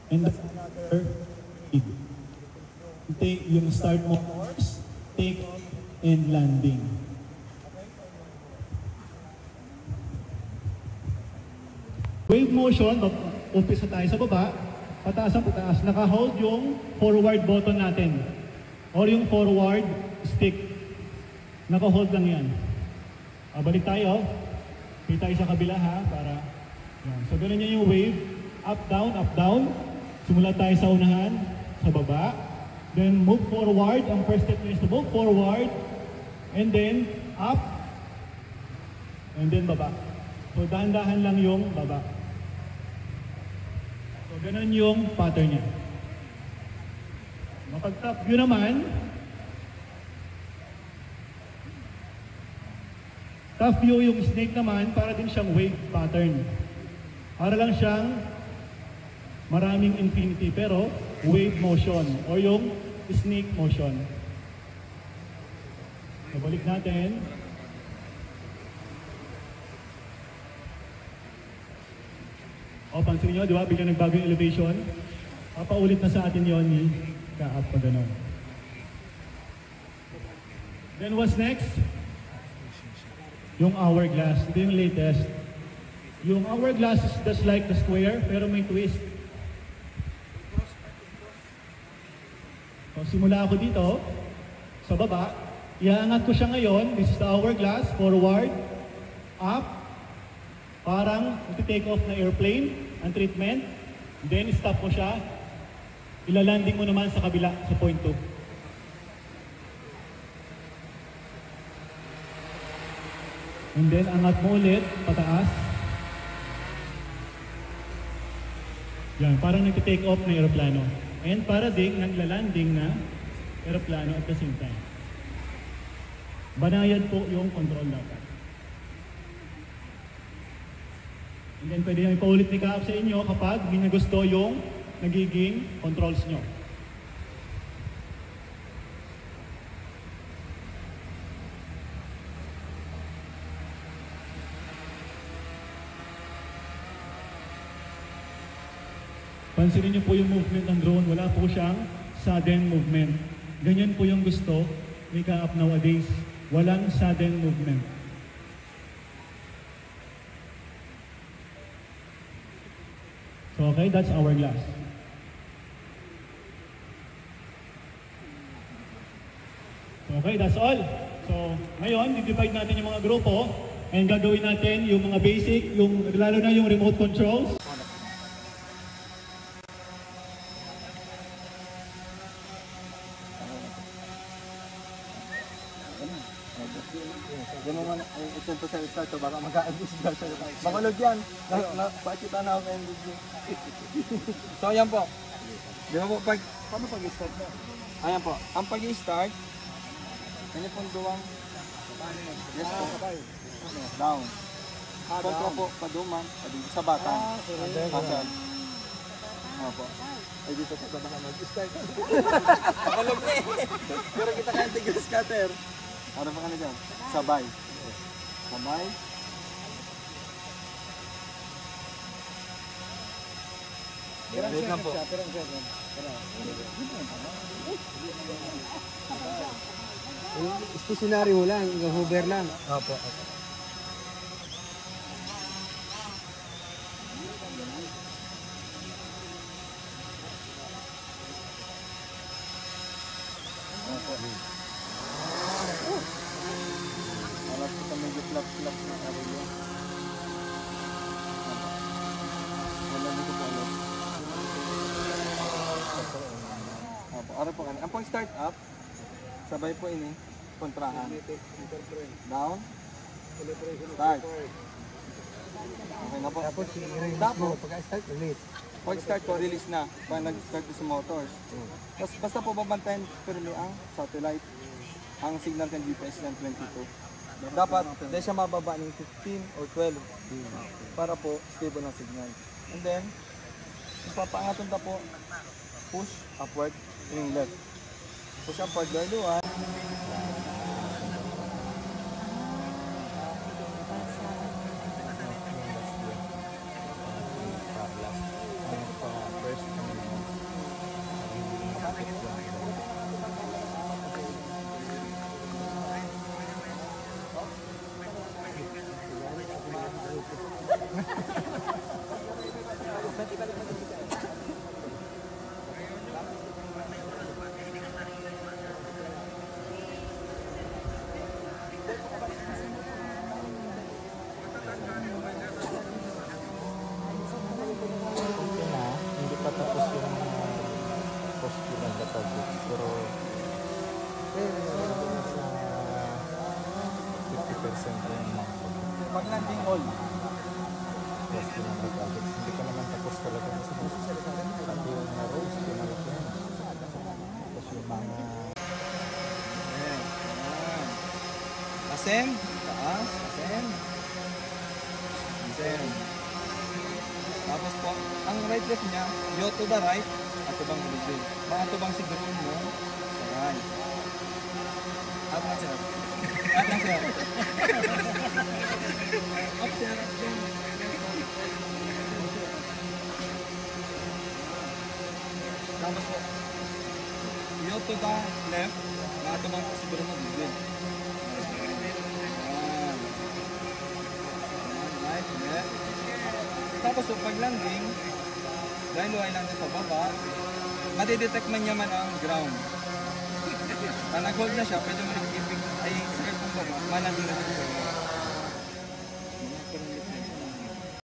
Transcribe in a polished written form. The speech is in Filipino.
And that's another speed. Take yung start motors, take off, and landing. Wave motion, umpisa tayo sa baba, pataas ang pataas. Naka-hold yung forward button natin or yung forward stick. Naka-hold lang yan. Balik tayo. Kita tayo sa kabila ha, para yan. So ganun yan yung wave. Up, down, up, down. Simula tayo sa unahan, sa baba. Then move forward. Ang first step is to move forward. And then up. And then baba. So dahan-dahan lang yung baba. So ganun yung pattern niya. Kapag top view naman, top view yung snake naman, para din siyang wave pattern. Para lang siyang maraming infinity, pero wave motion o yung snake motion. So, balik natin. O, pansin nyo, di ba? Biglang nagbago yung elevation. Papaulit na sa atin yon ni Kaap pa ganun. Then what's next? Yung hourglass. Ito yung latest. Yung hourglass is just like the square, pero may twist. So, simula ako dito, sa baba, iangat ko siya ngayon. This is the hourglass, forward, up, parang iti-take off na airplane, ang treatment, then stop mo siya, ilalanding mo naman sa kabila, sa point 2. And then, angat mo ulit, pataas. Yan, parang nag-take off na aeroplano. And para ding naglalanding na aeroplano at the same time. Banayad po yung control dapat. And then, pwede nyo ipaulit ni Kaap sa inyo kapag hindi na gusto yung nagiging controls nyo. Pansinin niyo po yung movement ng drone, wala po siyang sudden movement. Ganyan po yung gusto ni Kaap nowadays. Walang sudden movement. So okay, that's hourglass. So okay, that's all. So ngayon, di-divide natin yung mga grupo and gagawin natin yung mga basic, yung lalo na yung remote controls. Ganun man, ito sa start, so baka mag-a-abuse daw siya. Makulog yan. Pakita na ako ng video. So, ayan po. Di ba po, paano pag-start mo? Ayan po. Ang pag-start, ganyan pong duwang. Yes po. Down. Kontra po, paduman, sa batang. Pasal. Ayan po. Ay, dito sa baka mag-start. Makulog na eh. Pero kita kaya tigil scatter. Ano pa ka na dyan? Sabay. Sabay. Wait lang po. Stationary mo lang, hover lang. Opo. Alas kita medyo flap-flap na area. Wala nito po alam. Araw po kanina. Ang pang start up, sabay po ini, kontrahan. Down. Start. Okay na po. Tapos i-release mo, pag-start ulit. Pag start ko, release na. Pag nag-start sa motors. Tapos basta po babantayan pero ang satellite. Ang signal ng GPS ng 22. Dapat hindi siya mababa ng 15 or 12 para po stable ng signal. And then, ipapangatong na po, push upward yung left. Push upward, garduan. Yun na, hindi pa tapos yung hospital na subject. Pero sa 50% na yung mga Pag-landing all. hospital na projects. Hindi pa naman tapos talaga sa pati yung mga roads, yung mga yan. Tapos yung mga Yes. Ayan. Ascend. Taas. Ascend. Ascend. Tapos po, ang right left niya, go to the right, atubang ulit. Maatubang si drone mo, sa right. Up lang sir. Up lang sir. Up sir. Up sir. Tapos po, go to the left, maatubang si drone mo, ulit. Right, left. Tapos so, pag landing, dahil luhay lang sa baba, madidetect man niya man ang ground. Pag nag-hold na siya, pwede mo rin i-pick, ay, sige kung baba, malanding na siya.